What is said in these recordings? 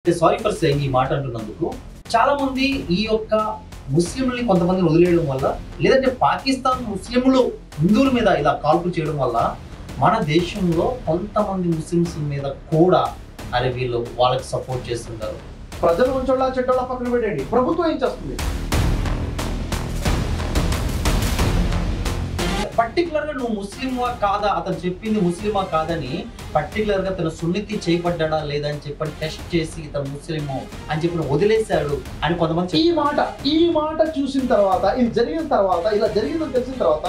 Sorry for saying ఈ మాట అంటున్నందుకు చాలా మంది ఈ యొక్క ముస్లింలని కొంతమంది వదిలేయడం వల్ల లేదంటే పాకిస్తాన్ ముస్లింలు హిందువుల మీద ఇలా కాల్పులు చేయడం వల్ల మన దేశంలో కొంతమంది ముస్లిమ్స్ మీద కూడా అరే వీళ్ళు వాళ్ళకి సపోర్ట్ చేస్తుంటారు. ప్రజలు ఉంచోళ్ళ చెట్టోళ్ళ పక్కన పెట్టండి, ప్రభుత్వం ఏం చేస్తుంది? పర్టికులర్ గా నువ్వు ముస్లిమా కాదా, అతను చెప్పింది ముస్లిమా కాదని పర్టికులర్ గా తన సున్నితి చేయబడ్డా లేదా అని చెప్పని టెస్ట్ చేసి ఇతను ముస్లిము అని చెప్పి వదిలేశాడు అని కొంతమంది ఈ మాట చూసిన తర్వాత, ఇది జరిగిన తర్వాత, ఇలా జరిగిందని తెలిసిన తర్వాత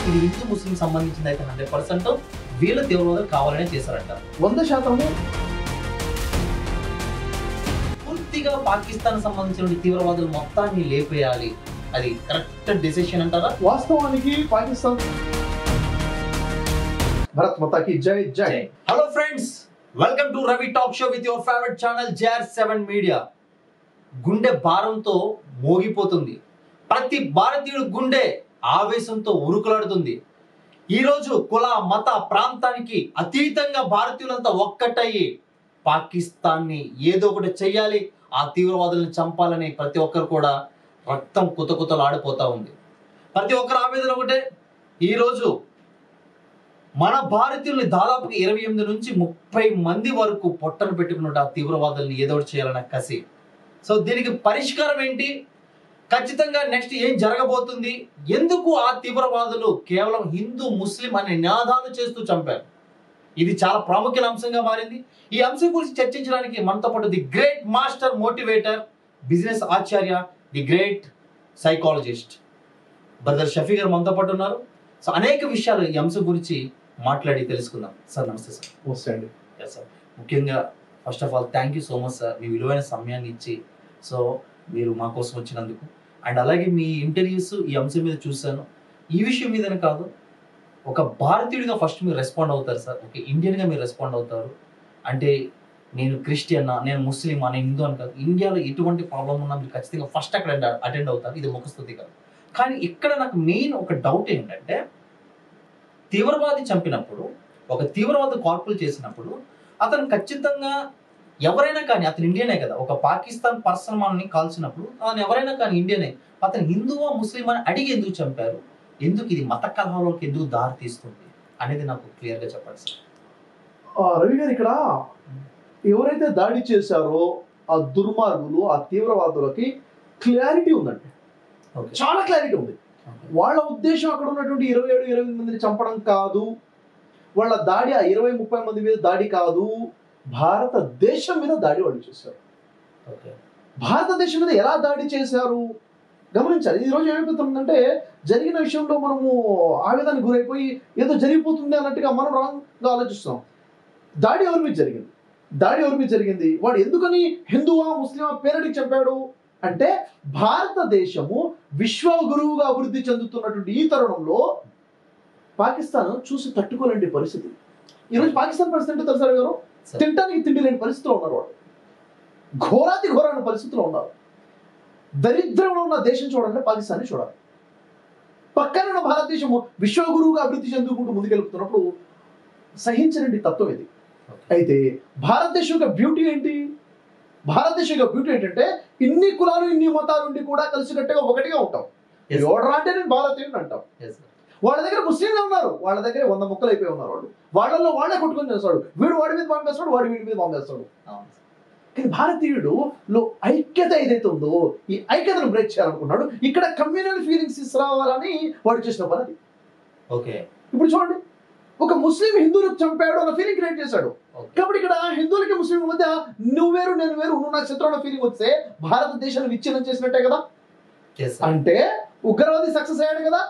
ఇది హిందూ ముస్లిం సంబంధించింది అయితే 100% వీళ్ళ తీవ్రవాదులు కావాలనే చేశారంట. 100% పూర్తిగా పాకిస్తాన్ సంబంధించిన తీవ్రవాదులు మొత్తాన్ని లేపేయాలి, అది కరెక్ట్ డెసిషన్ అంటారా? వాస్తవానికి పాకిస్తాన్ భారత్ మాతాకి జై జై. Hello friends, welcome to Ravi talk show with your favourite channel JR7 media. గుండె భారంతో మోగిపోతుంది, ప్రతి భారతీయుడు గుండె ఆవేశంతో ఉరుకులాడుతుంది. ఈరోజు కుల మత ప్రాంతానికి అతీతంగా భారతీయులంతా ఒక్కటయ్యి పాకిస్తాన్ని ఏదో ఒకటి చెయ్యాలి, ఆ తీవ్రవాదులను చంపాలని ప్రతి ఒక్కరు కూడా రక్తం కుతకుతలాడిపోతా ఉంది. ప్రతి ఒక్కరు ఆవేదన ఒకటే, ఈరోజు మన భారతీయుల్ని దాదాపుగా 28 నుంచి 30 మంది వరకు పొట్టను పెట్టుకున్నట్టు ఆ తీవ్రవాదుల్ని ఏదో ఒకటి చేయాలన్న కసి. సో దీనికి పరిష్కారం ఏంటి, ఖచ్చితంగా నెక్స్ట్ ఏం జరగబోతుంది, ఎందుకు ఆ తీవ్రవాదులు కేవలం హిందూ ముస్లిం అనే నినాదాలు చేస్తూ చంపారు, ఇది చాలా ప్రాముఖ్యమైన అంశంగా మారింది. ఈ అంశం గురించి చర్చించడానికి మనతో పాటు the great master motivator, business Acharya, the great psychologist brother Shafi గారు మనతో పాటు ఉన్నారు. సో అనేక విషయాలు ఈ అంశం గురించి మాట్లాడి తెలుసుకుందాం. సార్ నమస్తే సార్. వస్తాయండి. సార్ ముఖ్యంగా first of all thank you so much sir, మీ విలువైన సమయాన్ని ఇచ్చి సో మీరు మా కోసం వచ్చినందుకు. అండ్ అలాగే మీ ఇంటర్వ్యూస్ ఈ అంశం మీద చూశాను, ఈ విషయం మీదనే కాదు, ఒక భారతీయుడిగా ఫస్ట్ మీరు రెస్పాండ్ అవుతారు సార్, ఒక ఇండియన్గా మీరు రెస్పాండ్ అవుతారు. అంటే నేను క్రిస్టియన్నా, నేను ముస్లిమా, నేను హిందూ అని కాదు, ఇండియాలో ఎటువంటి ప్రాబ్లం ఉన్నా మీరు ఖచ్చితంగా ఫస్ట్ అక్కడ అటెండ్ అవుతారు, ఇది ముఖస్తుతి కాదు. కానీ ఇక్కడ నాకు మెయిన్ ఒక డౌట్ ఏంటంటే, తీవ్రవాది చంపినప్పుడు, ఒక తీవ్రవాది కాల్పులు చేసినప్పుడు అతను ఖచ్చితంగా ఎవరైనా కానీ, అతను ఇండియనే కదా, ఒక పాకిస్తాన్ పర్సన్ మనల్ని కాల్చినప్పుడు అతను ఎవరైనా కానీ ఇండియనే, అతను హిందువా ముస్లిం అని అడిగి ఎందుకు చంపారు, ఎందుకు ఇది మత కలహాలోకి ఎందుకు దారి తీస్తుంది అనేది నాకు క్లియర్గా చెప్పండి సార్. రవి గారు, ఇక్కడ ఎవరైతే దాడి చేశారో ఆ దుర్మార్గులు, ఆ తీవ్రవాదులకి క్లారిటీ ఉందండి, చాలా క్లారిటీ ఉంది. వాళ్ళ ఉద్దేశం అక్కడ ఉన్నటువంటి 27-28 మందిని చంపడం కాదు, వాళ్ళ దాడి ఆ 20-30 మంది మీద దాడి కాదు, భారతదేశం మీద దాడి వాళ్ళు చేశారు. భారతదేశం మీద ఎలా దాడి చేశారు గమనించాలి. ఈ రోజు ఏమైపోతుందంటే, జరిగిన విషయంలో మనము ఆవేదానికి గురైపోయి ఏదో జరిగిపోతుంది అన్నట్టుగా మనం రాంగ్గా ఆలోచిస్తున్నాం. దాడి ఎవరి మీద జరిగింది? దాడి ఎవరి మీద జరిగింది? వాడు ఎందుకని హిందువా ముస్లిమా పేరడికి చంపాడు అంటే, భారతదేశము విశ్వగురువుగా అభివృద్ధి చెందుతున్నటువంటి ఈ తరుణంలో పాకిస్తాన్ చూసి తట్టుకోలేని పరిస్థితి. ఈరోజు పాకిస్తాన్ పరిస్థితి ఏంటో తెలుసా గారు? తినడానికి తిండి లేని పరిస్థితిలో ఉన్నారు వాళ్ళు, ఘోరాతి ఘోరమైన పరిస్థితిలో ఉన్నారు. దరిద్రంలో ఉన్న దేశం చూడాలంటే పాకిస్తాన్ని చూడాలి. పక్కన ఉన్న భారతదేశము విశ్వగురువుగా అభివృద్ధి చెందుకుంటూ ముందుకెళ్తున్నప్పుడు సహించలేని తత్వం ఇది. అయితే భారతదేశం యొక్క బ్యూటీ ఏంటి? భారతదేశం యొక్క బ్యూటీ ఏంటంటే, ఇన్ని కులాలు ఇన్ని మతాలు ఉండి కూడా కలిసికట్టుగా ఒకటిగా ఉంటాం. ఎవడరా అంటే నేను భారతీయుడు అంటాం. వాళ్ళ దగ్గర ముస్లింలు ఉన్నారు, వాళ్ళ దగ్గర 100 ముక్కలు అయిపోయి ఉన్నారు. వాళ్ళలో వాళ్ళే కొట్టుకొని చేస్తాడు, వీడు వాడి మీద పంపేస్తాడు, వాడి వీడి మీద పంపేస్తాడు. కానీ భారతీయుడు లో ఐక్యత ఏదైతే ఉందో, ఈ ఐక్యతను బ్రేక్ చేయాలనుకున్నాడు. ఇక్కడ కమ్యూనల్ ఫీలింగ్స్ తీసుకురావాలని వాడు చేసిన పని అది. ఓకే, ఇప్పుడు చూడండి, ఒక ముస్లిం హిందువులకు చంపాడు అన్న ఫీలింగ్ క్రియేట్ చేశాడు. కాబట్టి ఇక్కడ హిందువులకి ముస్లింల మధ్య నువ్వు వేరు నేను వేరు, నువ్వు నాకు శత్రువు అన్న ఫీలింగ్ వస్తే భారతదేశాన్ని విచ్ఛిన్నం చేసినట్టే కదా. అంటే ఉగ్రవాది సక్సెస్ అయ్యాడు కదా.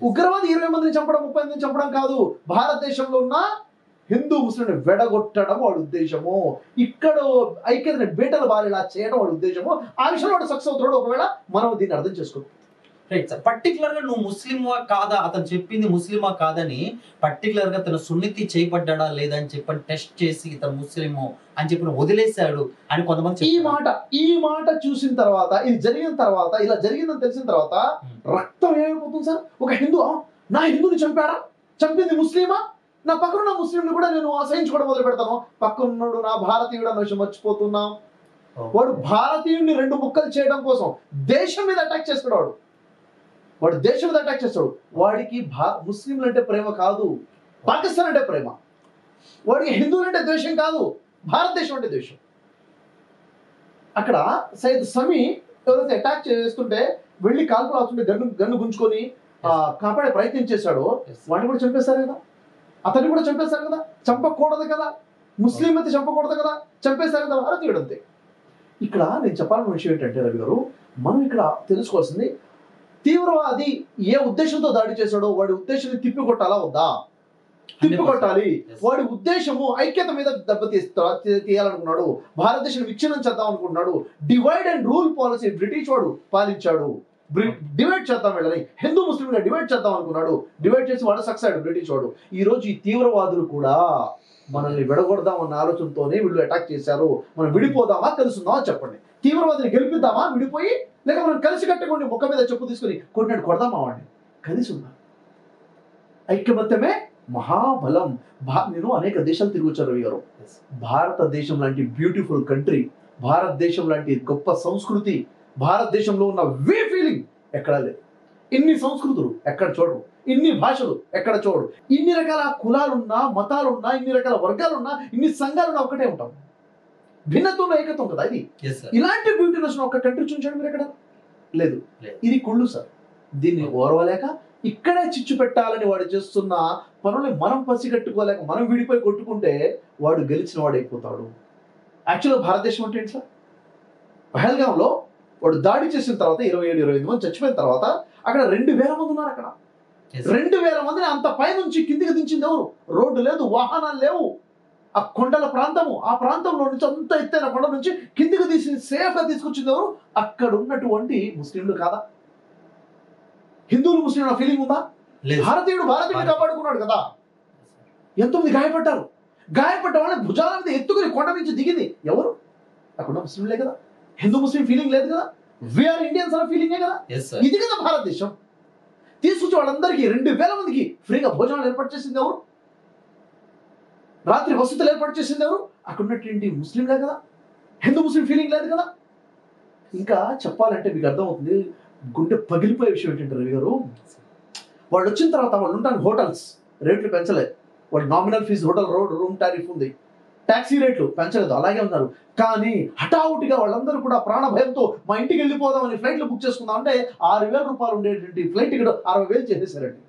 ఉగ్రవాది 20 మందిని చంపడం, 30 మందిని చంపడం కాదు, భారతదేశంలో ఉన్న హిందూ ముస్లింని వెడగొట్టడం వాడి ఉద్దేశము. ఇక్కడ ఐక్యతని బీటలు బారేలా చేయడం వాడి ఉద్దేశము. ఆ విషయంలో వాడు సక్సెస్ అవుతాడు ఒకవేళ మనం దీన్ని అర్థం చేసుకోవాలి. రైట్ సార్, పర్టికులర్ గా నువ్వు ముస్లిమా కాదా, అతను చెప్పింది ముస్లిమా కాదని పర్టికులర్ గా తన సున్నితి చేయబడ్డా లేదా అని చెప్పని టెస్ట్ చేసి ఇతను ముస్లిము అని చెప్పి వదిలేశాడు అని కొంతమంది. ఈ మాట చూసిన తర్వాత, ఇది జరిగిన తర్వాత, ఇలా జరిగిందని తెలిసిన తర్వాత రక్తం ఏమైపోతుంది సార్? ఒక హిందూ నా హిందువుని చంపాడా? చంపింది ముస్లిమా? నా పక్కనున్న ముస్లింని కూడా నేను అసహించుకోవడం మొదలు పెడతాను. పక్కనున్నాడు నా భారతీయుడు అన్న విషయం మర్చిపోతున్నాం. వాడు భారతీయుడిని 2 ముక్కలు చేయడం కోసం దేశం మీద అటాక్ చేస్తాడు. వాడు దేశం మీద అటాక్ చేస్తాడు. వాడికి ముస్లింలు అంటే ప్రేమ కాదు, పాకిస్తాన్ అంటే ప్రేమ. వాడికి హిందువులు అంటే ద్వేషం కాదు, భారతదేశం అంటే ద్వేషం. అక్కడ సయ్యద్ సమీ ఎవరైతే అటాక్ చేస్తుంటే వెళ్ళి కాల్పులు అవుతుంటే గన్ను గుంజుకొని కాపాడే ప్రయత్నం చేశాడో వాడిని కూడా చంపేశారు కదా, అతన్ని కూడా చంపేశారు కదా. చంపకూడదు కదా, ముస్లిం అయితే చంపకూడదు కదా, చంపేశారు కదా భారతీయుడు అంతే. ఇక్కడ నేను చెప్పాలన్న విషయం ఏంటంటే రవి గారు, మనం ఇక్కడ తెలుసుకోవాల్సింది తీవ్రవాది ఏ ఉద్దేశంతో దాడి చేశాడో వాడి ఉద్దేశాన్ని తిప్పికొట్టాలా వద్దా? తిప్పికొట్టాలి. వాడి ఉద్దేశము ఐక్యత మీద తీయాలనుకున్నాడు, భారతదేశం విచ్ఛిన్నం చేద్దాం అనుకున్నాడు. Divide and rule policy British వాడు పాలించాడు. డివైడ్ చేద్దాం వెళ్ళని హిందూ ముస్లింగా డివైడ్ చేద్దాం అనుకున్నాడు. డివైడ్ చేసి వాడు సక్సెస్ అయ్యాడు బ్రిటిష్ వాడు. ఈ రోజు ఈ తీవ్రవాదులు కూడా మనల్ని విడగొడదాం అన్న ఆలోచనతోనే వీళ్ళు అటాక్ చేశారు. మనం విడిపోదామా కలుసుందామా చెప్పండి. తీవ్రవాదిని గెలిపిద్దామా విడిపోయి, లేక మనం కలిసి కట్టుకోండి ముఖం మీద చెప్పు తీసుకుని కొట్టినట్టు కొడదామా వాడిని? కలిసి ఉందాం. ఐక్యమత్యమే మహాబలం. నేను అనేక దేశాలు తిరుగుచారు రవి గారు. భారతదేశం లాంటి బ్యూటిఫుల్ కంట్రీ, భారతదేశం లాంటి గొప్ప సంస్కృతి, భారతదేశంలో ఉన్న ఫీలింగ్ ఎక్కడా లేదు. ఇన్ని సంస్కృతులు ఎక్కడ చూడరు, ఇన్ని భాషలు ఎక్కడ చూడరు, ఇన్ని రకాల కులాలున్నా మతాలున్నా, ఇన్ని రకాల వర్గాలున్నా, ఇన్ని సంఘాలున్నా ఒకటే ఉంటాం. భిన్నత్వంలో ఏకత్వం కదా ఇది. ఇలాంటి బ్యూటీనెస్ ఒక కంట్రీ చూపించండి మీరు ఎక్కడ లేదు. ఇది కుళ్ళు సార్. దీన్ని ఓర్వలేక ఇక్కడే చిచ్చు పెట్టాలని వాడు చేస్తున్న పనుల్ని మనం పసిగట్టుకోలేక మనం విడిపోయి కొట్టుకుంటే వాడు గెలిచిన వాడు అయిపోతాడు. యాక్చువల్గా భారతదేశం అంటే ఏంటి సార్? పహల్గాంలో వాడు దాడి చేసిన తర్వాత 27-28 మంది చచ్చిపోయిన తర్వాత అక్కడ 2000 మంది ఉన్నారు. అక్కడ 2000 మందిని అంత పైనుంచి కిందికి దించింది ఎవరు? రోడ్డు లేదు, వాహనాలు లేవు. ఆ కొండల ప్రాంతము, ఆ ప్రాంతంలో నుంచి అంత ఎత్తైన కొండ నుంచి కిందికి తీసి సేఫ్ గా తీసుకొచ్చింది ఎవరు? అక్కడ ఉన్నటువంటి ముస్లింలు కాదా? హిందువులు ముస్లింల ఫీలింగ్ ఉందా? భారతీయుడు కాపాడుకున్నాడు కదా. ఎంతమంది గాయపడ్డారు? గాయపడ్డ వాళ్ళని భుజాల మీద ఎత్తుకుని కొండ నుంచి దిగింది ఎవరు? అక్కడ ముస్లింలే కదా. హిందూ ముస్లిం ఫీలింగ్ లేదు కదా. వీఆర్ ఇండియన్స్ అనే ఫీలింగే కదా. ఇది కదా భారతదేశం. తీసుకొచ్చి వాళ్ళందరికీ 2000 మందికి ఫ్రీగా భోజనాలు ఏర్పాటు చేసింది ఎవరు? రాత్రి వసతులు ఏర్పాటు చేసింది ఎవరు? అక్కడ ఉన్నటువంటి ముస్లింలే కదా. హిందూ ముస్లిం ఫీలింగ్ లేదు కదా. ఇంకా చెప్పాలంటే మీకు అర్థమవుతుంది, గుండె పగిలిపోయే విషయం ఏంటంటే రవి గారు, వాళ్ళు వచ్చిన తర్వాత వాళ్ళు ఉండడానికి హోటల్స్ రేట్లు పెంచలేదు. వాడు nominal fee hotel room tariff ఉంది, ట్యాక్సీ రేట్లు పెంచలేదు, అలాగే ఉన్నారు. కానీ హఠావుటిగా వాళ్ళందరూ కూడా ప్రాణ భయంతో మా ఇంటికి వెళ్ళిపోదామని ఫ్లైట్లు బుక్ చేసుకుందాం అంటే 6,000 రూపాయలు ఉండేటువంటి ఫ్లైట్ టికెట్ 60,000 చేసేసారండి.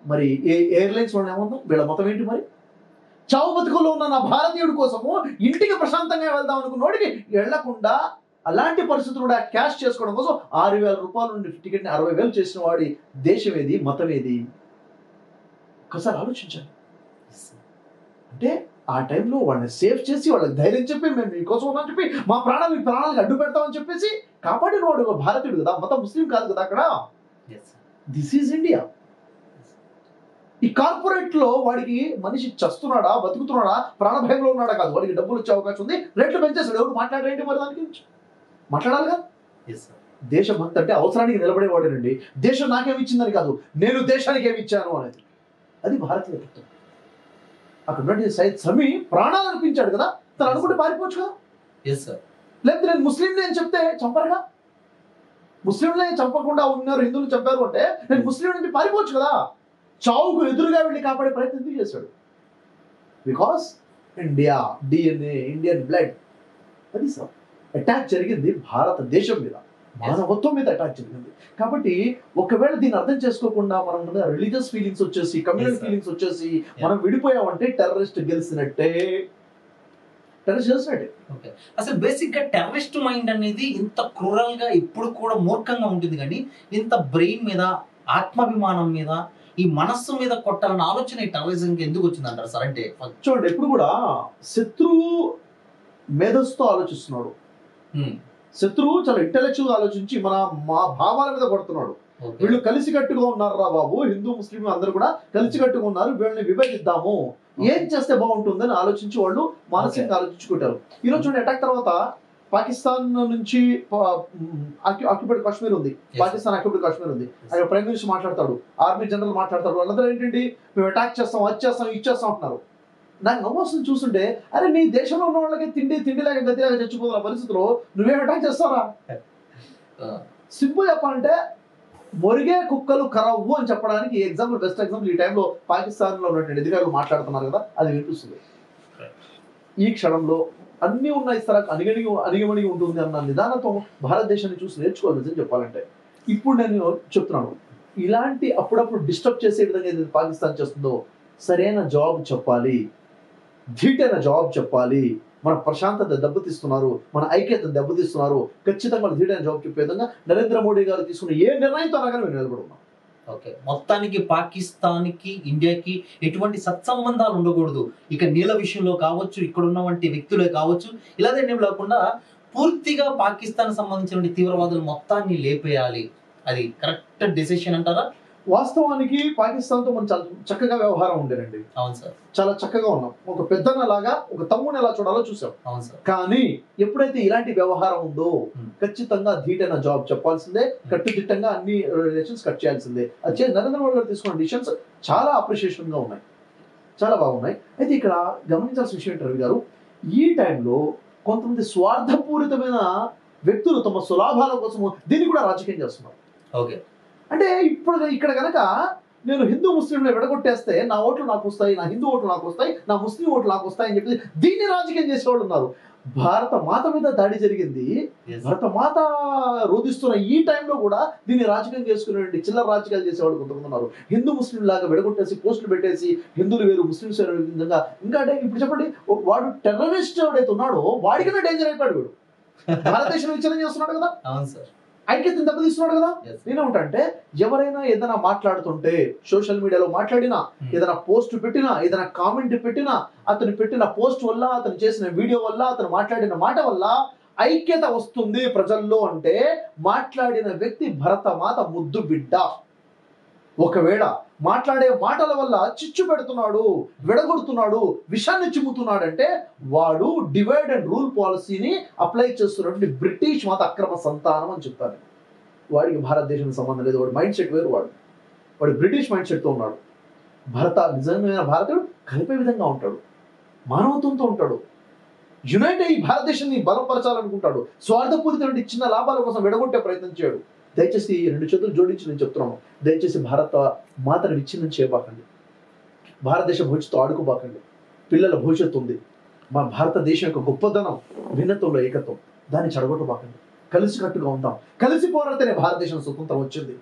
మరి ఎయిర్లైన్స్ వాళ్ళు ఏమన్నా వీళ్ళ మొత్తం ఏంటి? మరి చావు బతుకుల్లో ఉన్న నా భారతీయుడి కోసము ఇంటికి ప్రశాంతంగా వెళ్దాం అనుకున్నోడికి వెళ్లకుండా అలాంటి పరిస్థితులు కూడా క్యాష్ చేసుకోవడం కోసం 6,000 రూపాయల నుండి టికెట్ని 60,000 చేసిన వాడి దేశం ఏది, మతం ఏది? ఒకసారి ఆలోచించండి. అంటే ఆ టైంలో వాళ్ళని సేఫ్ చేసి వాళ్ళకి ధైర్యం చెప్పి మేము మీకోసం ఉన్నామని చెప్పి మా ప్రాణాలకు అడ్డు పెడతామని చెప్పేసి కాపాడిన వాడు భారతీయుడు కదా, మతం ముస్లిం కాదు కదా. అక్కడ దిస్ ఈజ్ ఇండియా. ఈ కార్పొరేట్ లో వాడికి మనిషి చస్తున్నాడా బతుకుతున్నాడా ప్రాణభయంలో ఉన్నాడా కాదు, వాడికి డబ్బులు వచ్చే అవకాశం ఉంది, రేట్లు పెంచేస్తాడు. ఎవరు మాట్లాడేంటి మరి దానికి? మాట్లాడాలిగా. దేశం అంత అంటే అవసరానికి నిలబడేవాడేనండి. దేశం నాకేమిచ్చిందని కాదు, నేను దేశానికి ఏమి ఇచ్చాను అనేది. అది భారతీయ తత్వం. అక్కడ ఉన్నటువంటి సయ్యద్ సమీ ప్రాణాలు అనిపించాడు కదా, తను అనుకుంటే పారిపోవచ్చు కదా. లేకపోతే నేను ముస్లింని అని చెప్తే చంపరుగా. ముస్లింలే చంపకుండా ఉన్నారు, హిందువులు చంపారు అంటే నేను ముస్లిం నుంచి పారిపోవచ్చు కదా. చావుకు ఎదురుగా వెళ్ళి కాపాడే ప్రయత్నం చేశాడు. Because India DNA, Indian blood. అది సార్ అటాక్ జరిగింది భారతదేశం మీద, మానవత్వం మీద అటాక్ జరిగింది. కాబట్టి ఒకవేళ దీన్ని అర్థం చేసుకోకుండా మనం రిలీజియస్ ఫీలింగ్స్ వచ్చేసి, కమ్యూనల్ ఫీలింగ్స్ వచ్చేసి మనం విడిపోయామంటే టెర్రరిస్ట్ గెలిచినట్టే. అసలు బేసిక్ గా టెర్రరిస్ట్ మైండ్ అనేది ఇంత క్రూరల్ గా ఇప్పుడు కూడా మూర్ఖంగా ఉంటుంది, కానీ ఇంత బ్రెయిన్ మీద, ఆత్మాభిమానం మీద, ఈ మనస్సు మీద కొట్టాలన్న ఆలోచన ఈ టెర్రరిజం ఎందుకు వచ్చిందంటారు సార్? అంటే చూడండి, ఎప్పుడు కూడా శత్రువు మేధస్సుతో ఆలోచిస్తున్నాడు. శత్రువు చాలా ఇంటెలెక్చువల్ ఆలోచించి మా భావాల మీద కొడుతున్నాడు. వీళ్ళు కలిసికట్టుగా ఉన్నారు రా బాబు, హిందూ ముస్లిం అందరూ కూడా కలిసికట్టుగా ఉన్నారు, వీళ్ళని విభజిద్దాము, ఏం చేస్తే బాగుంటుందని ఆలోచించి వాళ్ళు మానసికంగా ఆలోచించుకుంటారు. ఈరోజు చూడండి, అటాక్ తర్వాత పాకిస్తాన్ నుంచి ఆక్యుపైడ్ కాశ్మీర్ ఉంది, పాకిస్తాన్ ఆక్యుపైడ్ కాశ్మీర్ ఉంది. అక్కడ ప్రైమ్ మినిస్టర్ మాట్లాడతాడు, ఆర్మీ జనరల్ మాట్లాడతాడు, వాళ్ళందరూ ఏంటండి మేము అటాక్ చేస్తాం, అది చేస్తాం, ఇచ్చేస్తాం అంటున్నారు. నాకు నవ్వొస్తుంది చూస్తుంటే, అరే నీ దేశంలో ఉన్న వాళ్ళకి తిండి లేక గతి లేక చచ్చిపోతున్న పరిస్థితిలో నువ్వేం అటాక్ చేస్తారా? సింపుల్ చెప్పాలంటే మొరిగే కుక్కలు కరవ్వు అని చెప్పడానికి ఎగ్జాంపుల్, బెస్ట్ ఎగ్జాంపుల్ ఈ టైంలో పాకిస్తాన్ లో ఉన్నటువంటి అధికారులు మాట్లాడుతున్నారు కదా, అది వినిపిస్తుంది. ఈ క్షణంలో అన్ని ఉన్న ఇస్తరాకు అణిగమణిగి ఉంటుంది అన్న నిదానంతో భారతదేశాన్ని చూసి నేర్చుకోవాలి నిజం చెప్పాలంటే. ఇప్పుడు నేను చెప్తున్నాను, ఇలాంటి అప్పుడప్పుడు డిస్టర్బ్ చేసే విధంగా ఏదైతే పాకిస్తాన్ చేస్తుందో సరైన జవాబు చెప్పాలి, ధీటైన జవాబు చెప్పాలి. మన ప్రశాంతత దెబ్బతీస్తున్నారు, మన ఐక్యతను దెబ్బతీస్తున్నారు, ఖచ్చితంగా ధీటైన జవాబు చెప్పే విధంగా నరేంద్ర మోడీ గారు తీసుకున్న ఏ నిర్ణయంతో అనగానే మేము నిలబడున్నాం. ఓకే, మొత్తానికి పాకిస్తాన్కి ఇండియాకి ఎటువంటి సత్సంబంధాలు ఉండకూడదు. ఇక నీళ్ళ విషయంలో కావచ్చు, ఇక్కడ ఉన్నటువంటి వ్యక్తులే కావచ్చు, ఇలాగే ఏం లేకుండా పూర్తిగా పాకిస్తాన్ సంబంధించిన తీవ్రవాదులు మొత్తాన్ని లేపేయాలి. అది కరెక్ట్ డెసిషన్ అంటారా? వాస్తవానికి పాకిస్తాన్ తో మనం చాలా చక్కగా వ్యవహారం ఉండేనండి. అవును సార్, చాలా చక్కగా ఉన్నాం. ఒక పెద్దన్న లాగా, ఒక తమ్ముని ఎలా చూడాలో చూసాం. అవును సార్. కానీ ఎప్పుడైతే ఇలాంటి వ్యవహారం ఉందో ఖచ్చితంగా ధీటైన జాబ్ చెప్పాల్సిందే, కట్టుదిట్టంగా అన్ని రిలేషన్స్ కట్ చేయాల్సిందే. అది నరేంద్ర మోడీ గారు తీసుకున్న డిసిషన్స్ చాలా అప్రిషియేషన్ గా ఉన్నాయి, చాలా బాగున్నాయి. అయితే ఇక్కడ గమనించాల్సిన విషయం ఏంటి రవి గారు, ఈ టైంలో కొంతమంది స్వార్థపూరితమైన వ్యక్తులు తమ సులాభాల కోసం దీన్ని కూడా రాజకీయం చేస్తున్నారు. ఓకే, అంటే ఇప్పుడు ఇక్కడ కనుక నేను హిందూ ముస్లింలు విడగొట్టేస్తే నా ఓట్లు నాకు వస్తాయి, నా హిందూ ఓట్లు నాకు వస్తాయి, నా ముస్లిం ఓట్లు నాకు వస్తాయి అని చెప్పి దీన్ని రాజకీయం చేసేవాళ్ళు ఉన్నారు. భారత మాత మీద దాడి జరిగింది, భారత మాత రోధిస్తున్న ఈ టైంలో కూడా దీన్ని రాజకీయం చేసుకునే చిల్లర రాజకీయాలు చేసేవాళ్ళు కొంతమంది ఉన్నారు. హిందూ ముస్లిం లాగా విడగొట్టేసి పోస్టులు పెట్టేసి హిందువులు వేరు ముస్లింస్ వేరు విధంగా. ఇంకా అంటే ఇప్పుడు చెప్పండి, వాడు టెర్రరిస్ట్ ఎవడైతే ఉన్నాడో వాడికన్నా డేంజర్ అయిపోయాడు వీడు. భారతదేశంలో విచారణ చేస్తున్నాడు కదా, అవును సార్, ఐక్యతను దెబ్బతీస్తున్నాడు కదా. నేనేమంటే ఎవరైనా ఏదైనా మాట్లాడుతుంటే సోషల్ మీడియాలో మాట్లాడినా, ఏదైనా పోస్ట్ పెట్టినా, ఏదైనా కామెంట్ పెట్టినా, అతను పెట్టిన పోస్ట్ వల్ల, అతను చేసిన వీడియో వల్ల, అతను మాట్లాడిన మాట వల్ల ఐక్యత వస్తుంది ప్రజల్లో అంటే మాట్లాడిన వ్యక్తి భరతమాత ముద్దు బిడ్డ. ఒకవేళ మాట్లాడే మాటల వల్ల చిచ్చు పెడుతున్నాడు, విడగొడుతున్నాడు, విషాన్ని చిమ్ముతున్నాడంటే వాడు డివైడ్ అండ్ రూల్ పాలసీని అప్లై చేస్తున్నటువంటి బ్రిటిష్ మత అక్రమ సంతానం అని చెప్తాను. వాడికి భారతదేశానికి సంబంధం లేదు, వాడి మైండ్ సెట్ వేరు, వాడు బ్రిటిష్ మైండ్ సెట్తో ఉన్నాడు. నిజమైన భారతీయుడు కలిపే విధంగా ఉంటాడు, మానవత్వంతో ఉంటాడు, యునైట్ అయ్యి భారతదేశాన్ని బలపరచాలనుకుంటాడు. స్వార్థపూరితమైన చిన్న లాభాల కోసం విడగొట్టే ప్రయత్నం చేయడు. దయచేసి 2 చేతులు జోడించి నేను చెప్తున్నాను, దయచేసి భారత మాతను విచ్ఛిన్నం చేయబాకండి, భారతదేశ భవిష్యత్తు ఆడుకోబాకండి. పిల్లల భవిష్యత్తు ఉంది, మా భారతదేశం యొక్క గొప్పదనం భిన్నత్వంలో ఏకత్వం, దాన్ని చెడగొట్టబాకండి. కలిసికట్టుగా ఉందాం, కలిసి పోరాడితేనే భారతదేశం స్వతంత్రం వచ్చింది.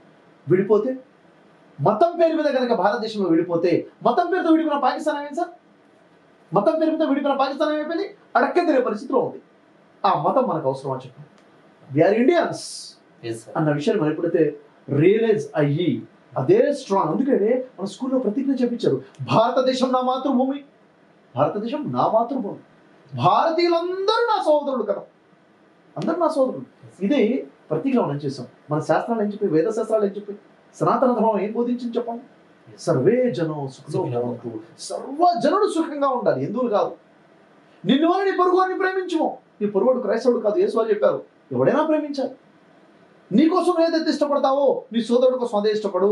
విడిపోతే మతం పేరు మీద కనుక భారతదేశంలో విడిపోతే, మతం పేరుతో విడిపోయిన పాకిస్తాన్ ఏమైంది సార్? మతం పేరు మీద విడిపోయిన పాకిస్తాన్ ఏమైపోయింది? అడక్కదిరే పరిస్థితిలో ఉంది. ఆ మతం మనకు అవసరం అని చెప్పండి. వీఆర్ ఇండియన్స్ అన్న విషయాన్ని మనం ఎప్పుడైతే రియలైజ్ అయ్యి అదే స్ట్రాంగ్. అందుకనే మన స్కూల్లో ప్రతిజ్ఞ చెప్పించారు, భారతదేశం నా మాతృభూమి, భారతదేశం నా మాతృభూమి, భారతీయులందరూ నా సోదరుడు కదా, అందరూ నా సోదరుడు. ఇదే ప్రతిజ్ఞ మనం చేసాం. మన శాస్త్రాలు ఏం చెప్పి, వేద శాస్త్రాలు ఏం చెప్పి, సనాతన ధర్మం ఏం బోధించింది చెప్పండి? సర్వే జనం సుఖంగా ఉంటూ, సర్వజనుడు సుఖంగా ఉండాలి, హిందువులు కాదు. నిన్ను వల్ల నీ పొరుగువాడిని ప్రేమించుము. నీ పొరుగుడు క్రైస్తవుడు కాదు, యేసు వాళ్ళు చెప్పారు, ఎవడైనా ప్రేమించాలి. నీకోసం ఏదైతే ఇష్టపడతావో నీ సోదరుడు కోసం అదే ఇష్టపడు.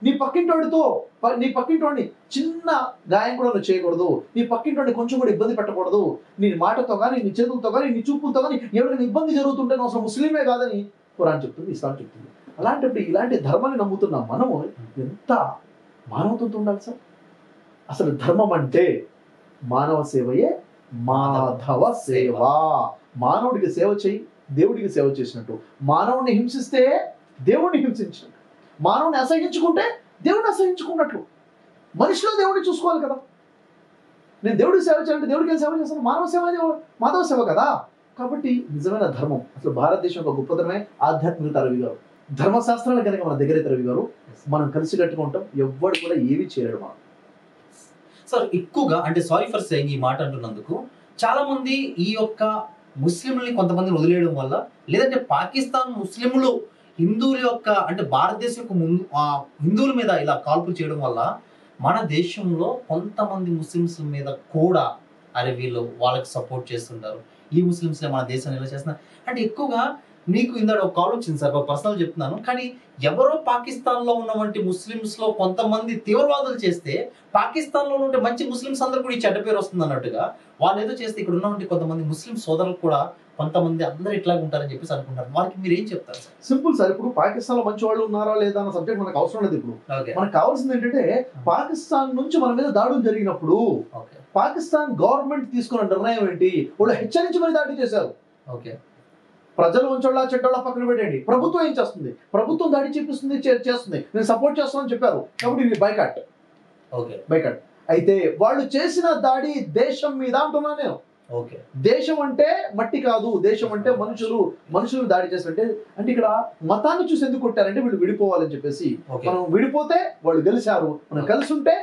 నీ పక్కింటోడిని చిన్న గాయం కూడా నువ్వు చేయకూడదు, నీ పక్కింటోడిని కొంచెం కూడా ఇబ్బంది పెట్టకూడదు. నీ మాటతో కానీ, నీ చేతులతో కానీ, నీ చూపులతో కానీ ఎవరికైనా ఇబ్బంది జరుగుతుంటే అసలు ముస్లిమే కాదని ఖురాన్ చెప్తుంది, ఇస్లాం చెప్తుంది. అలాంటప్పుడు ఇలాంటి ధర్మాన్ని నమ్ముతున్న మనము ఎంత మానవత్వంతో ఉండాలి సార్? అసలు ధర్మం అంటే మానవ సేవయే మాధవ సేవ. మానవుడికి సేవ చేయి, దేవుడికి సేవ చేసినట్టు. మానవుడిని హింసిస్తే దేవుడిని హింసించినట్టు, మానవుని అసహించుకుంటే దేవుడిని అసహించుకున్నట్లు. మనిషిలో దేవుడిని చూసుకోవాలి కదా. నేను దేవుడికి సేవ చేయాలంటే దేవుడికి ఏం సేవ చేస్తాను? మానవ సేవ, మాధవ సేవ కదా. కాబట్టి నిజమైన ధర్మం, అసలు భారతదేశం ఒక గొప్పతనమే ఆధ్యాత్మికత. రవి గారు, ధర్మశాస్త్రాలు కనుక మన దగ్గర అయితే రవి గారు మనం కలిసి కట్టుకుంటాం, ఎవ్వడు కూడా ఏమి చేయడు. మనం సార్ ఎక్కువగా అంటే సారీ ఫర్ సేయింగ్ ఈ మాట అంటున్నందుకు, చాలా మంది ఈ యొక్క ముస్లింలని కొంతమందిని వదిలేయడం వల్ల, లేదంటే పాకిస్తాన్ ముస్లింలు హిందువుల యొక్క అంటే భారతదేశం యొక్క హిందువుల మీద ఇలా కాల్పులు చేయడం వల్ల మన దేశంలో కొంతమంది ముస్లిమ్స్ మీద కూడా అరే వీళ్ళు వాళ్ళకి సపోర్ట్ చేస్తుంటారు, ఈ ముస్లిమ్స్లే మన దేశాన్ని ఇలా చేస్తున్నారు అంటే ఎక్కువగా నీకు ఇందాక ఒక కాల్ వచ్చింది సార్, ఒక పర్సనల్ చెప్తున్నాను. కానీ ఎవరో పాకిస్తాన్ లో ఉన్నటువంటి ముస్లిమ్స్ లో కొంతమంది తీవ్రవాదులు చేస్తే పాకిస్తాన్ లో ఉండే మంచి ముస్లిమ్స్ అందరూ కూడా ఈ చెడ్డ పేరు వస్తుంది అన్నట్టుగా వాళ్ళు ఏదో చేస్తే ఇక్కడ ఉన్నటువంటి కొంతమంది ముస్లిం సోదరులు కూడా కొంతమంది అందరూ ఇట్లాగే ఉంటారని చెప్పేసి అనుకుంటారు. వాళ్ళకి మీరు ఏం చెప్తారు సార్? సింపుల్ సార్, ఇప్పుడు పాకిస్తాన్ లో మంచి వాళ్ళు ఉన్నారా లేదా అన్న సబ్జెక్ట్ మనకు అవసరం లేదు. ఇప్పుడు ఓకే మనకు కావాల్సింది ఏంటంటే పాకిస్తాన్ నుంచి మన మీద దాడులు జరిగినప్పుడు ఓకే పాకిస్తాన్ గవర్నమెంట్ తీసుకున్న నిర్ణయం ఏంటి? వాళ్ళు హెచ్చరించి మరి దాడి చేశారు. ఓకే ప్రజలు మంచోళ్ళ చెడ్డోళ్ళ పక్కన పెట్టండి, ప్రభుత్వం ఏం చేస్తుంది? ప్రభుత్వం దాడి చేపిస్తుంది, చేస్తుంది, నేను సపోర్ట్ చేస్తానని చెప్పారు. కాబట్టి ఇది బైకాట్. Okay boycott. అయితే వాళ్ళు చేసిన దాడి దేశం మీద అంటున్నా నేను. ఓకే దేశం అంటే మట్టి కాదు, దేశం అంటే మనుషులు దాడి చేస్తుంటే అంటే ఇక్కడ మతాన్ని చూసి ఎందుకు కొట్టారంటే వీళ్ళు విడిపోవాలని చెప్పేసి. ఓకే మనం విడిపోతే వాళ్ళు గెలిచారు, మనం కలిసి ఉంటే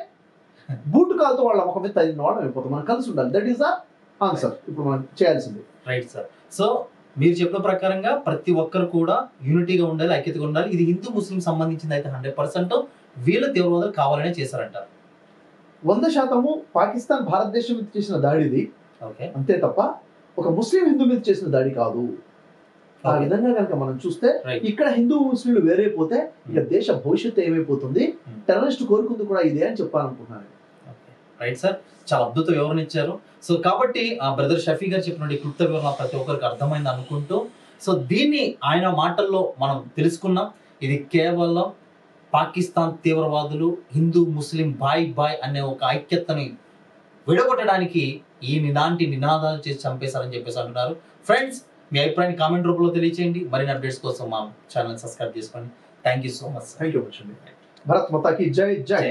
బూటు కాలుతో వాళ్ళ ముఖం మీద తగిన వాడడం అయిపోతాం. మనం కలిసి ఉండాలి. దట్ ఈస్ ద ఆన్సర్ ఇప్పుడు మనం చేయాల్సింది. Right sir. సో మీరు చెప్పిన ప్రకారంగా ప్రతి ఒక్కరు కూడా యూనిటీగా ఉండాలి, ఐక్యతగా ఉండాలి. ఇది హిందూ ముస్లిం సంబంధించింది అయితే 100% వీళ్ళ తీవ్రవాదులు కావాలనే చేశారంటారు. 100% పాకిస్తాన్ భారతదేశం మీద చేసిన దాడిది, ఓకే అంతే తప్ప ఒక ముస్లిం హిందూ మీద చేసిన దాడి కాదు. ఆ విధంగా కనుక మనం చూస్తే ఇక్కడ హిందూ ముస్లింలు వేరైపోతే ఇక దేశ భవిష్యత్తు ఏమైపోతుంది? టెర్రరిస్ట్ కోరుకుంది కూడా ఇదే అని చెప్పాలనుకుంటున్నాను. రైట్ సార్, చాలా అద్భుత వివరణ ఇచ్చారు. సో కాబట్టి ఆ బ్రదర్ షఫీ గారు చెప్పినటువంటి క్లుప్త వివరణ ప్రతి ఒక్కరికి అర్థమైంది అనుకుంటూ, సో దీన్ని ఆయన మాటల్లో మనం తెలుసుకున్నాం. ఇది కేవలం పాకిస్తాన్ తీవ్రవాదులు హిందూ ముస్లిం బాయ్ బాయ్ అనే ఒక ఐక్యతని విడగొట్టడానికి ఇలాంటి నినాదాలు చేసి చంపేశారని చెప్పేసి అంటున్నారు. ఫ్రెండ్స్, మీ అభిప్రాయాన్ని కామెంట్ రూపంలో తెలియచేయండి. మరిన్ని అప్డేట్స్ కోసం మా ఛానల్ సబ్స్క్రైబ్ చేసుకోండి. Thank you so much. Thank you. Bharat మాతాకి జై జై.